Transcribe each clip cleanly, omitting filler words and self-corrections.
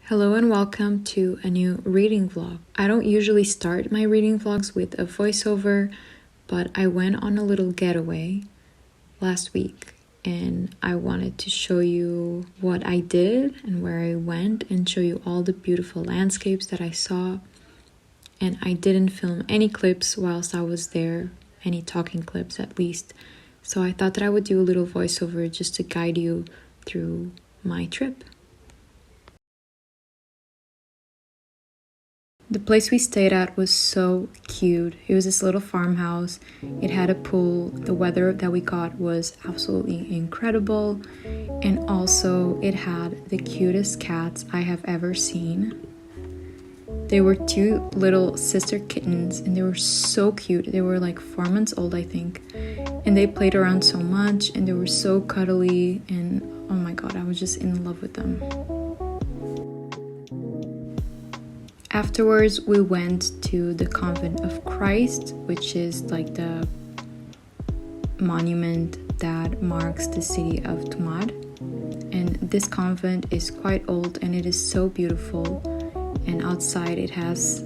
Hello and welcome to a new reading vlog. I don't usually start my reading vlogs with a voiceover, but I went on a little getaway last week and I wanted to show you what I did and where I went and show you all the beautiful landscapes that I saw. And I didn't film any clips whilst I was there, any talking clips at least. So I thought that I would do a little voiceover just to guide you through my trip. The place we stayed at was so cute. It was this little farmhouse. It had a pool. The weather that we got was absolutely incredible. And also it had the cutest cats I have ever seen. They were two little sister kittens and they were so cute. They were like 4 months old, I think. And they played around so much and they were so cuddly and oh my god, I was just in love with them. Afterwards, we went to the Convent of Christ, which is like the monument that marks the city of Tomar. And this convent is quite old and it is so beautiful. And outside it has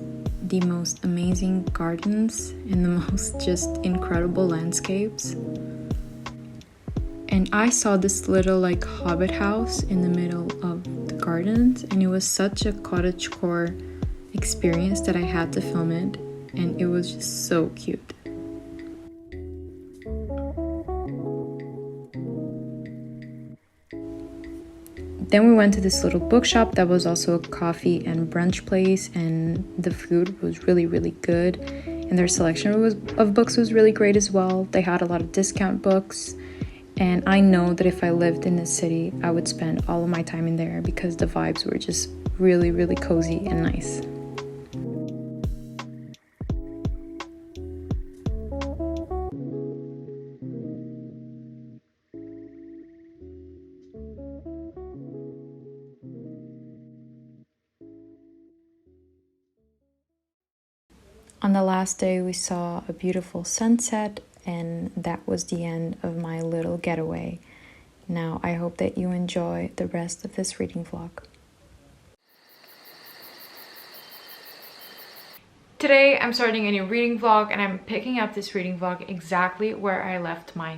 the most amazing gardens and the most just incredible landscapes. And I saw this little like hobbit house in the middle of the gardens and it was such a cottagecore experience that I had to film it, and it was just so cute. Then we went to this little bookshop that was also a coffee and brunch place, and the food was really good, and their selection of books was really great as well. They had a lot of discount books, and I know that if I lived in this city I would spend all of my time in there because the vibes were just really cozy and nice. On the last day, we saw a beautiful sunset, and that was the end of my little getaway. Now, I hope that you enjoy the rest of this reading vlog. Today, I'm starting a new reading vlog, and I'm picking up this reading vlog exactly where I left my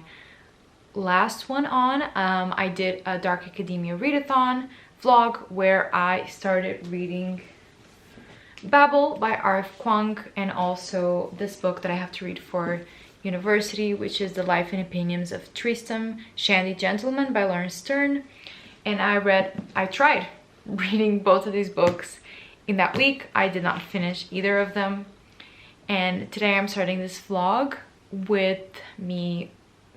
last one on. I did a Dark Academia readathon vlog where I started reading Babel by R.F. Kuang and also this book that I have to read for university, which is The Life and Opinions of Tristram Shandy Gentleman by Lawrence Stern. And I tried reading both of these books in that week. I did not finish either of them. And today I'm starting this vlog with me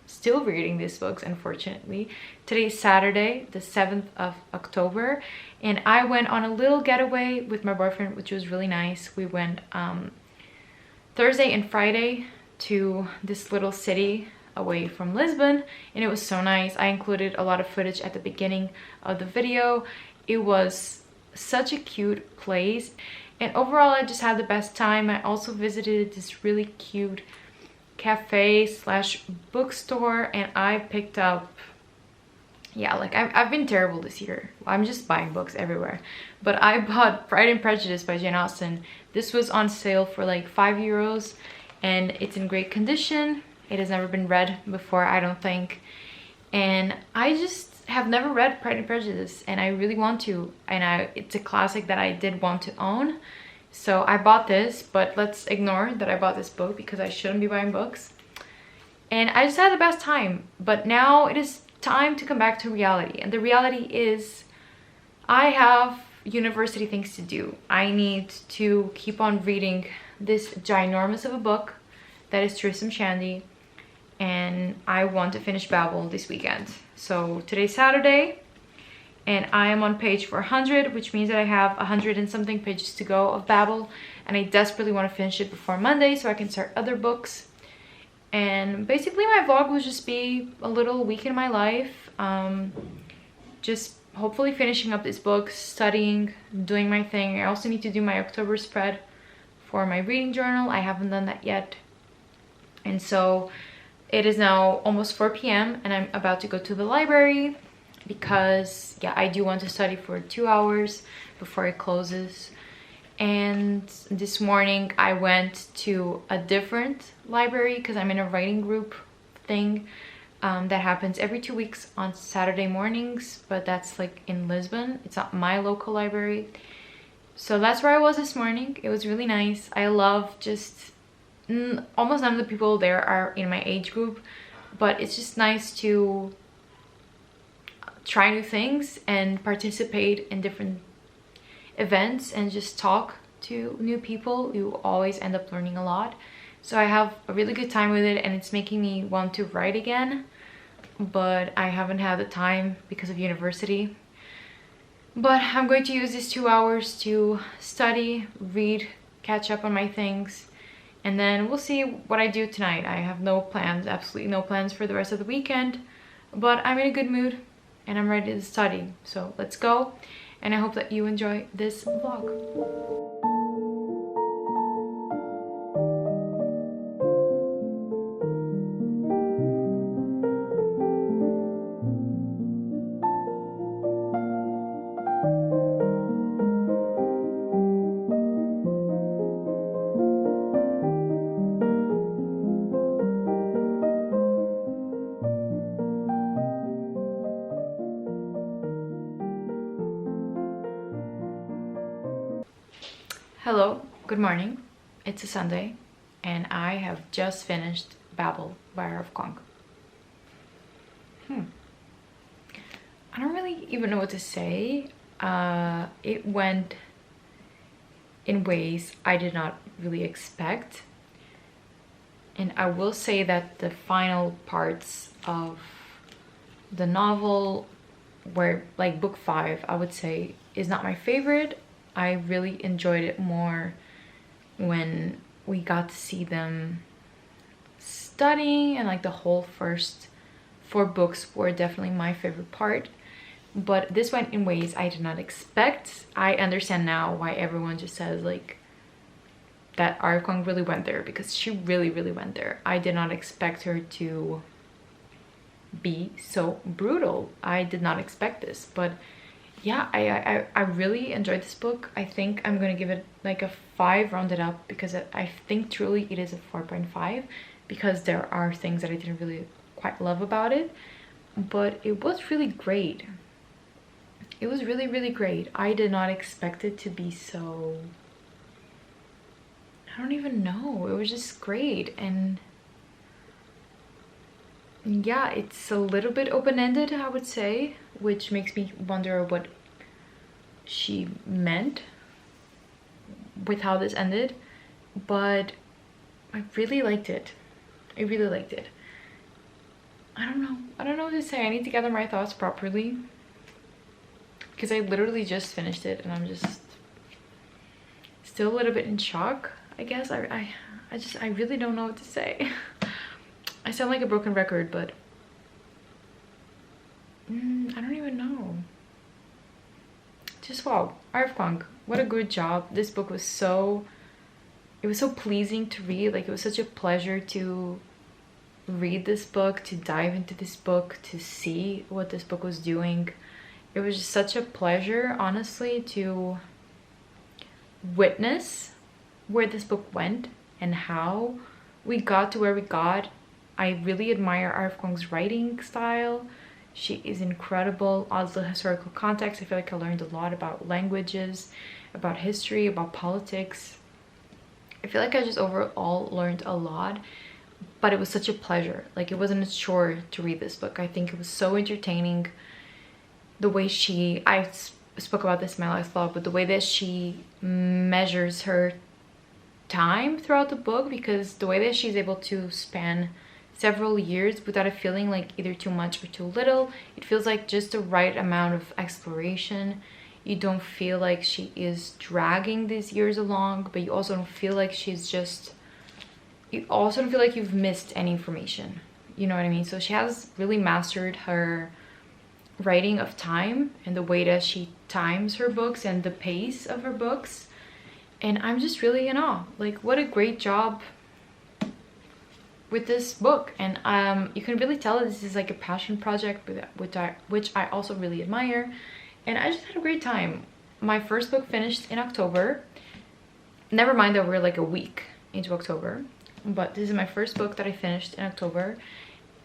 still reading these books, unfortunately. Today is Saturday, the 7th of October, and I went on a little getaway with my boyfriend, which was really nice. We went Thursday and Friday to this little city away from Lisbon, and it was so nice. I included a lot of footage at the beginning of the video. It was such a cute place, and overall I just had the best time. I also visited this really cute cafe slash bookstore, and I picked up, yeah, like I've been terrible this year. I'm just buying books everywhere, but I bought Pride and Prejudice by Jane Austen. This was on sale for like €5 and it's in great condition. It has never been read before, I don't think, and I just have never read Pride and Prejudice and I really want to, and it's a classic that I did want to own. So I bought this, but let's ignore that I bought this book because I shouldn't be buying books. And I just had the best time. But now it is time to come back to reality. And the reality is I have university things to do. I need to keep on reading this ginormous of a book that is Tristram Shandy. And I want to finish Babel this weekend. So today's Saturday. And I am on page 400, which means that I have 100 and something pages to go of Babel. And I desperately want to finish it before Monday so I can start other books. And basically my vlog will just be a little week in my life. Just hopefully finishing up this book, studying, doing my thing. I also need to do my October spread for my reading journal. I haven't done that yet. And so it is now almost 4 p.m. and I'm about to go to the library because yeah, I do want to study for 2 hours before it closes. And this morning I went to a different library because I'm in a writing group thing that happens every 2 weeks on Saturday mornings, but that's like in Lisbon. It's not my local library. So that's where I was this morning. It was really nice. I love just almost none of the people there are in my age group, but it's just nice to try new things and participate in different events and just talk to new people. You always end up learning a lot. So I have a really good time with it, and it's making me want to write again, but I haven't had the time because of university. But I'm going to use these 2 hours to study, read, catch up on my things, and then we'll see what I do tonight. I have no plans, absolutely no plans for the rest of the weekend, but I'm in a good mood and I'm ready to study. So let's go, and I hope that you enjoy this vlog. Hello, good morning. It's a Sunday and I have just finished Babel by R.F. Kuang. I don't really even know what to say. It went in ways I did not really expect. And I will say that the final parts of the novel, where like book 5, I would say, is not my favorite. I really enjoyed it more when we got to see them studying, and like the whole first 4 books were definitely my favorite part. But this went in ways I did not expect. I understand now why everyone just says like that R.F. Kuang really went there, because she really went there. I did not expect her to be so brutal. I did not expect this, but yeah, I really enjoyed this book. I think I'm gonna give it like a 5 rounded up, because I think truly it is a 4.5, because there are things that I didn't really quite love about it, but it was really great. It was really great. I did not expect it to be so, I don't even know, it was just great. And yeah, it's a little bit open-ended, I would say, which makes me wonder what she meant with how this ended. But I really liked it. I really liked it. I don't know what to say. I need to gather my thoughts properly, because I literally just finished it and I'm just still a little bit in shock, I guess. I really don't know what to say. I sound like a broken record, but I don't even know. Just wow, R.F. Kuang, what a good job. This book was it was so pleasing to read. Like, it was such a pleasure to read this book, to dive into this book, to see what this book was doing. It was just such a pleasure, honestly, to witness where this book went and how we got to where we got. I really admire R.F. Kuang's writing style. She is incredible. All the historical context, I feel like I learned a lot about languages, about history, about politics. I feel like I just overall learned a lot, but it was such a pleasure. Like, it wasn't a chore to read this book. I think it was so entertaining. The way I spoke about this in my last vlog, but the way that she measures her time throughout the book, because the way that she's able to span several years without it feeling like either too much or too little. It feels like just the right amount of exploration. You don't feel like she is dragging these years along, but you also don't feel like you also don't feel like you've missed any information. You know what I mean? So she has really mastered her writing of time and the way that she times her books and the pace of her books. And I'm just really in awe. Like, what a great job with this book. And you can really tell that this is like a passion project, which I also really admire. And I just had a great time. My first book finished in October. Never mind that we're like a week into October, but this is my first book that I finished in October,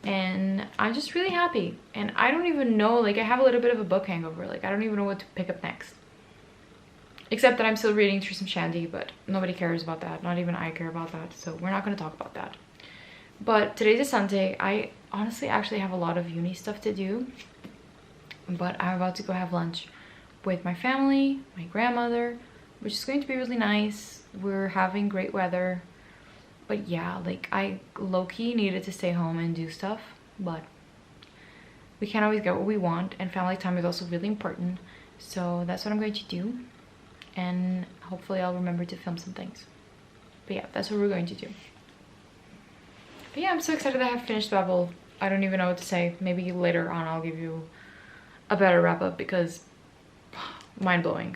and I'm just really happy. And I don't even know, like, I have a little bit of a book hangover. Like, I don't even know what to pick up next, except that I'm still reading through some Shandy, but nobody cares about that. Not even I care about that, so we're not going to talk about that. But today's a Sunday. I honestly actually have a lot of uni stuff to do, but I'm about to go have lunch with my family, my grandmother, which is going to be really nice. We're having great weather. But yeah, like, I low-key needed to stay home and do stuff, but we can't always get what we want, and family time is also really important. So that's what I'm going to do, and hopefully I'll remember to film some things. But yeah, that's what we're going to do. But yeah, I'm so excited that I have finished Babel. I don't even know what to say. Maybe later on I'll give you a better wrap-up, because mind-blowing.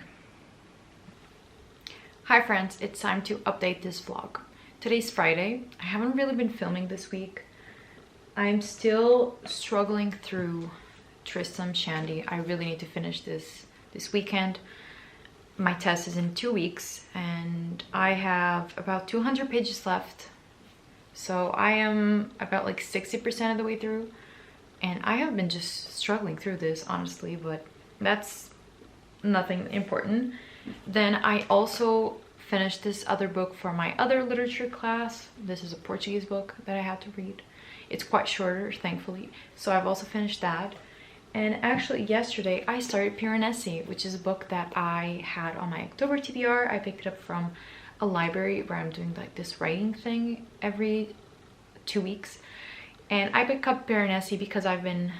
Hi friends, it's time to update this vlog. Today's Friday. I haven't really been filming this week. I'm still struggling through Tristram Shandy. I really need to finish this weekend. My test is in 2 weeks, and I have about 200 pages left. So I am about like 60% of the way through, and I have been just struggling through this, honestly, but that's nothing important. Then I also finished this other book for my other literature class. This is a Portuguese book that I had to read. It's quite shorter, thankfully, so I've also finished that. And actually yesterday I started Piranesi, which is a book that I had on my October TBR. I picked it up from a library where I'm doing like this writing thing every 2 weeks, and I picked up Piranesi because I've been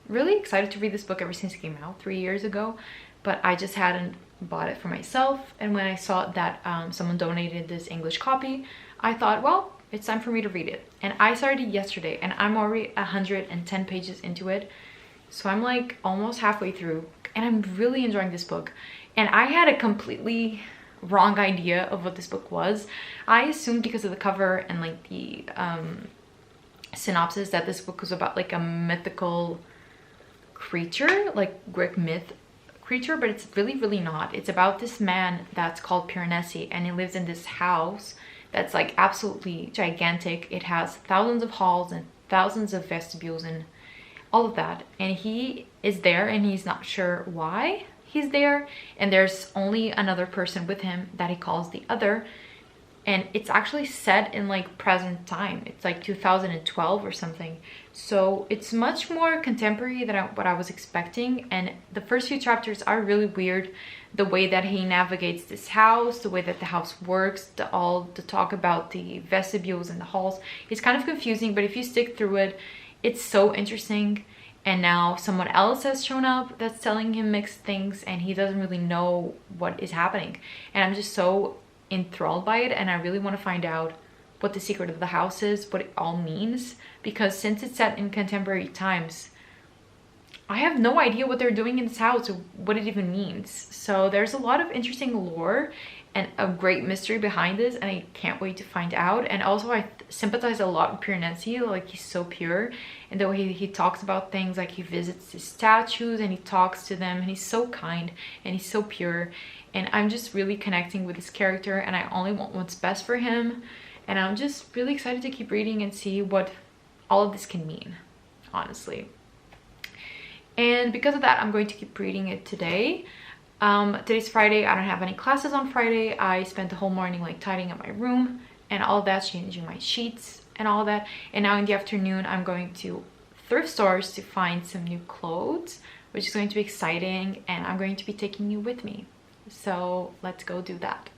really excited to read this book ever since it came out 3 years ago, but I just hadn't bought it for myself. And when I saw that someone donated this English copy, I thought, well, it's time for me to read it. And I started it yesterday, and I'm already 110 pages into it, so I'm like almost halfway through, and I'm really enjoying this book. And I had a completely wrong idea of what this book was. I assumed, because of the cover and like the synopsis, that this book was about like a mythical creature, like Greek myth creature, but it's really not. It's about this man that's called Piranesi, and he lives in this house that's like absolutely gigantic. It has thousands of halls and thousands of vestibules and all of that, and he is there, and he's not sure why he's there, and there's only another person with him that he calls the other. And it's actually set in like present time. It's like 2012 or something, so it's much more contemporary than what I was expecting. And the first few chapters are really weird. The way that he navigates this house, the way that the house works, all the talk about the vestibules and the halls, it's kind of confusing, but if you stick through it, it's so interesting. And now someone else has shown up that's telling him mixed things, and he doesn't really know what is happening. And I'm just so enthralled by it, and I really want to find out what the secret of the house is, what it all means, because since it's set in contemporary times, I have no idea what they're doing in this house or what it even means. So there's a lot of interesting lore and a great mystery behind this, and I can't wait to find out. And also I sympathize a lot with Piranesi. Like, he's so pure, and the way he talks about things, like he visits his statues and he talks to them, and he's so kind and he's so pure. And I'm just really connecting with this character, and I only want what's best for him. And I'm just really excited to keep reading and see what all of this can mean, honestly. And because of that, I'm going to keep reading it today. Today's Friday. I don't have any classes on Friday. I spent the whole morning like tidying up my room and all that, changing my sheets and all that. And now in the afternoon, I'm going to thrift stores to find some new clothes, which is going to be exciting, and I'm going to be taking you with me. So let's go do that.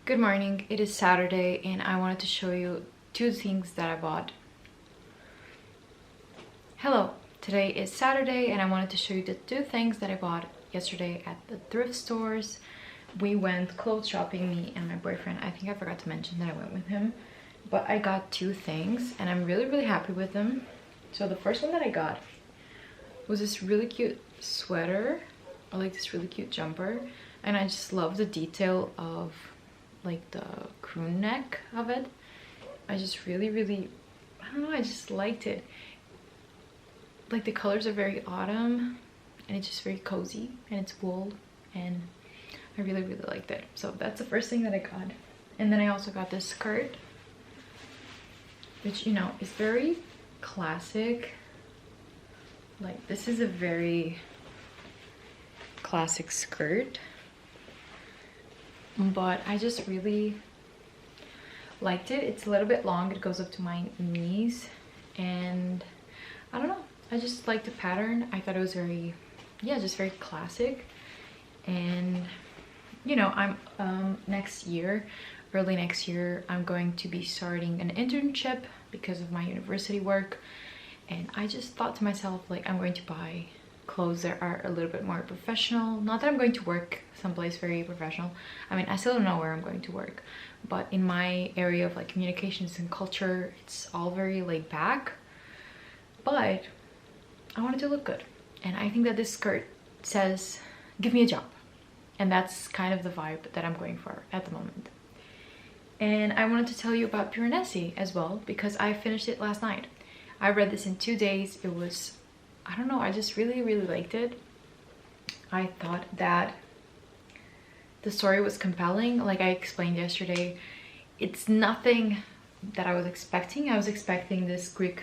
Good morning, it is Saturday and I wanted to show you 2 things that I bought. Hello, today is Saturday and I wanted to show you the 2 things that I bought yesterday at the thrift stores. We went clothes shopping, me and my boyfriend. I think I forgot to mention that I went with him. But I got 2 things and I'm really happy with them. So the first one that I got was this really cute sweater, or like this really cute jumper. And I just love the detail of like the crew neck of it. I just really I don't know, I just liked it. Like the colors are very autumn and it's just very cozy and it's wool and I really liked it. So that's the first thing that I got. And then I also got this skirt, which, you know, is very classic. Like this is a very classic skirt, but I just really liked it. It's a little bit long, it goes up to my knees, and I don't know, I just like the pattern. I thought it was very, yeah, just very classic. And you know, I'm early next year I'm going to be starting an internship because of my university work, and I just thought to myself, like, I'm going to buy clothes that are a little bit more professional. Not that I'm going to work someplace very professional. I mean, I still don't know where I'm going to work, but in my area of like communications and culture, it's all very laid back, but I wanted to look good. And I think that this skirt says, give me a job. And that's kind of the vibe that I'm going for at the moment. And I wanted to tell you about Piranesi as well, because I finished it last night. I read this in 2 days. It was, I don't know, I just really liked it. I thought that the story was compelling. Like I explained yesterday, it's nothing that I was expecting. I was expecting this Greek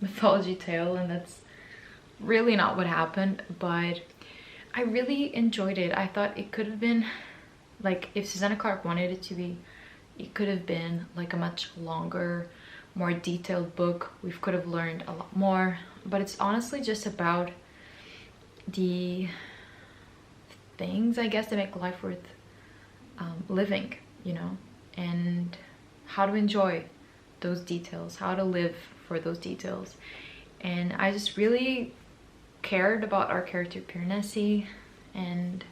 mythology tale, and that's really not what happened, but I really enjoyed it. I thought it could have been, like, if Susanna Clarke wanted it to be, it could have been like a much longer, more detailed book. We could have learned a lot more, but it's honestly just about the things, I guess, that make life worth living, you know, and how to enjoy those details, how to live for those details. And I just really cared about our character Piranesi, and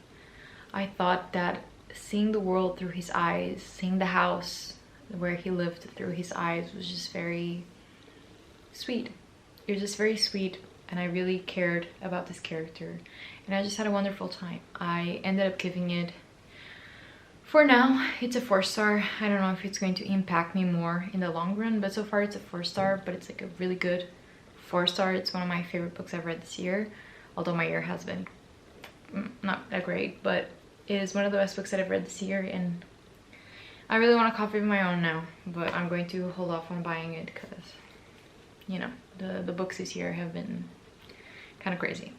I thought that seeing the world through his eyes, seeing the house where he lived through his eyes, was just very sweet. It was just very sweet, and I really cared about this character, and I just had a wonderful time. I ended up giving it, for now, it's a 4-star. I don't know if it's going to impact me more in the long run, but so far it's a 4-star, but it's like a really good 4-star. It's one of my favorite books I've read this year, although my year has been not that great, but it is one of the best books that I've read this year, and I really want a copy of my own now, but I'm going to hold off on buying it because, you know, the books this year have been kind of crazy.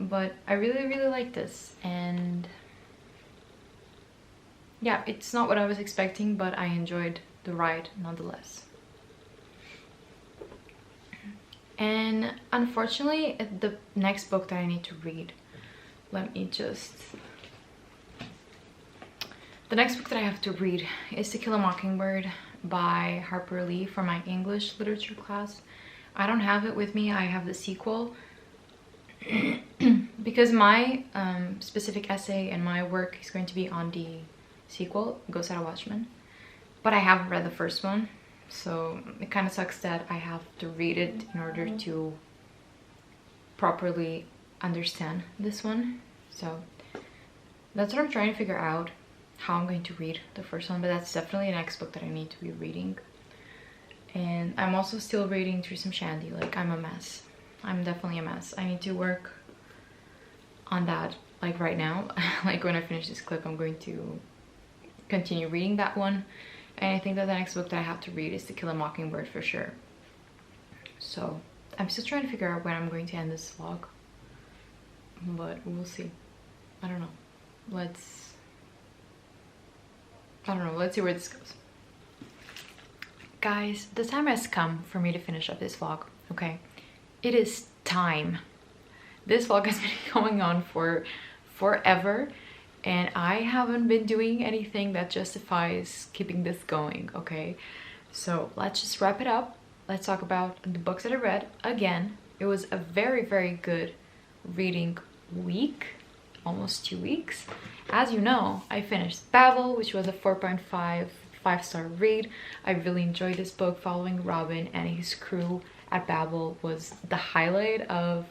But I really like this, and yeah, it's not what I was expecting, but I enjoyed the ride nonetheless. And unfortunately, the next book that I need to read, the next book that I have to read is To Kill a Mockingbird by Harper Lee for my English literature class. I don't have it with me. I have the sequel because my specific essay and my work is going to be on the sequel, Ghost at a Watchman, but I haven't read the first one, so it kind of sucks that I have to read it in order to properly understand this one. So that's what I'm trying to figure out, how I'm going to read the first one, but that's definitely the next book that I need to be reading. And I'm also still reading Tristram Shandy. Like, I'm a mess. I'm definitely a mess. I need to work on that, like, right now. Like, when I finish this clip, I'm going to continue reading that one. And I think that the next book that I have to read is To Kill a Mockingbird for sure. So I'm still trying to figure out when I'm going to end this vlog, but we'll see. I don't know. Let's see where this goes. Guys, the time has come for me to finish up this vlog, okay? It is time. This vlog has been going on for forever, and I haven't been doing anything that justifies keeping this going, okay? So let's just wrap it up. Let's talk about the books that I read. Again, it was a very, very good reading week, almost 2 weeks. As you know, I finished Babel, which was a 4.5 5-star read. I really enjoyed this book. Following Robin and his crew at Babel was the highlight of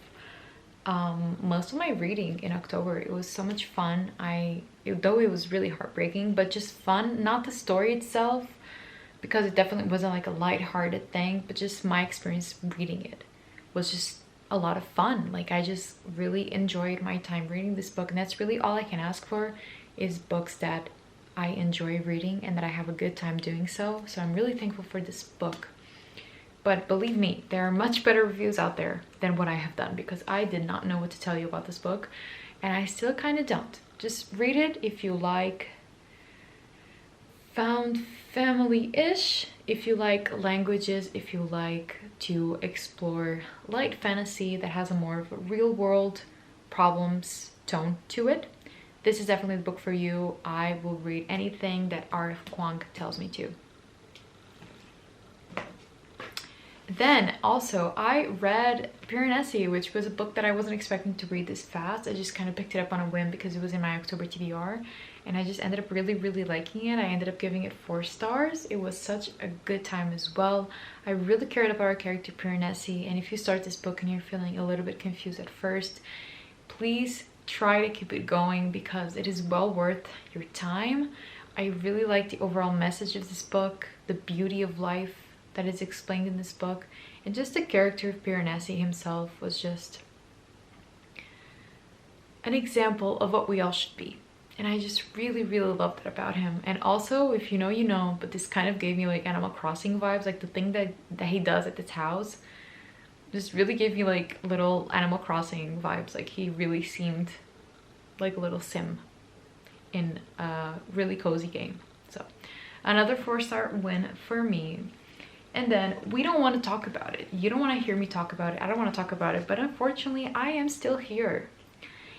most of my reading in October. It was so much fun. Though it was really heartbreaking, but just fun. Not the story itself, because it definitely wasn't like a light-hearted thing, but just my experience reading it was just a lot of fun. Like, I just really enjoyed my time reading this book, and that's really all I can ask for, is books that I enjoy reading and that I have a good time doing so. So I'm really thankful for this book. But believe me, there are much better reviews out there than what I have done, because I did not know what to tell you about this book, and I still kind of don't. Just read it if you like found family-ish, if you like languages, if you like to explore light fantasy that has a more of a real world problems tone to it. This is definitely the book for you. I will read anything that R.F. Kuang tells me to. Then also I read Piranesi, which was a book that I wasn't expecting to read this fast. I just kind of picked it up on a whim because it was in my October TBR, and I just ended up really, really liking it. I ended up giving it 4 stars. It was such a good time as well. I really cared about our character Piranesi, and if you start this book and you're feeling a little bit confused at first, please try to keep it going, because it is well worth your time. I really like the overall message of this book, the beauty of life that is explained in this book, and just the character of Piranesi himself was just an example of what we all should be, and I just really, really loved it about him. And also, if you know, you know, but this kind of gave me like Animal Crossing vibes. Like the thing that he does at this house just really gave me like little Animal Crossing vibes. Like he really seemed like a little sim in a really cozy game. So another 4-star win for me. And then we don't want to talk about it. You don't want to hear me talk about it. I don't want to talk about it, but unfortunately I am still here.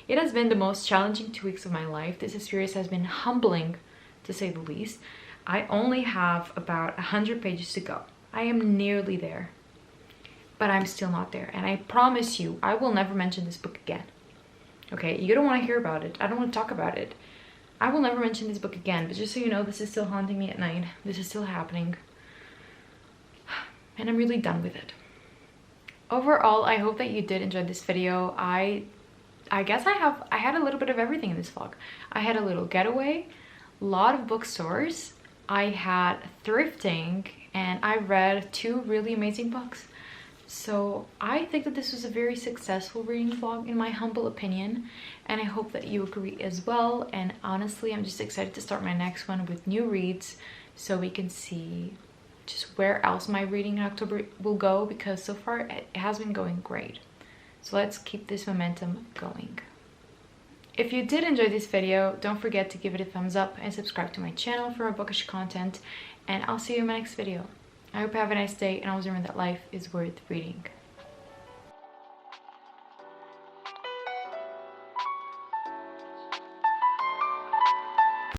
It has been the most challenging 2 weeks of my life. This experience has been humbling, to say the least. I only have about 100 pages to go. I am nearly there, but I'm still not there. And I promise you, I will never mention this book again. Okay, you don't want to hear about it. I don't want to talk about it. I will never mention this book again, but just so you know, this is still haunting me at night. This is still happening. And I'm really done with it. Overall, I hope that you did enjoy this video. I guess I had a little bit of everything in this vlog. I had a little getaway, a lot of bookstores, I had thrifting, and I read 2 really amazing books. So I think that this was a very successful reading vlog in my humble opinion, and I hope that you agree as well. And honestly, I'm just excited to start my next one with new reads, so we can see just where else my reading in October will go, because so far it has been going great. So let's keep this momentum going. If you did enjoy this video, don't forget to give it a thumbs up and subscribe to my channel for more bookish content, and I'll see you in my next video. I hope you have a nice day, and always remember that life is worth reading.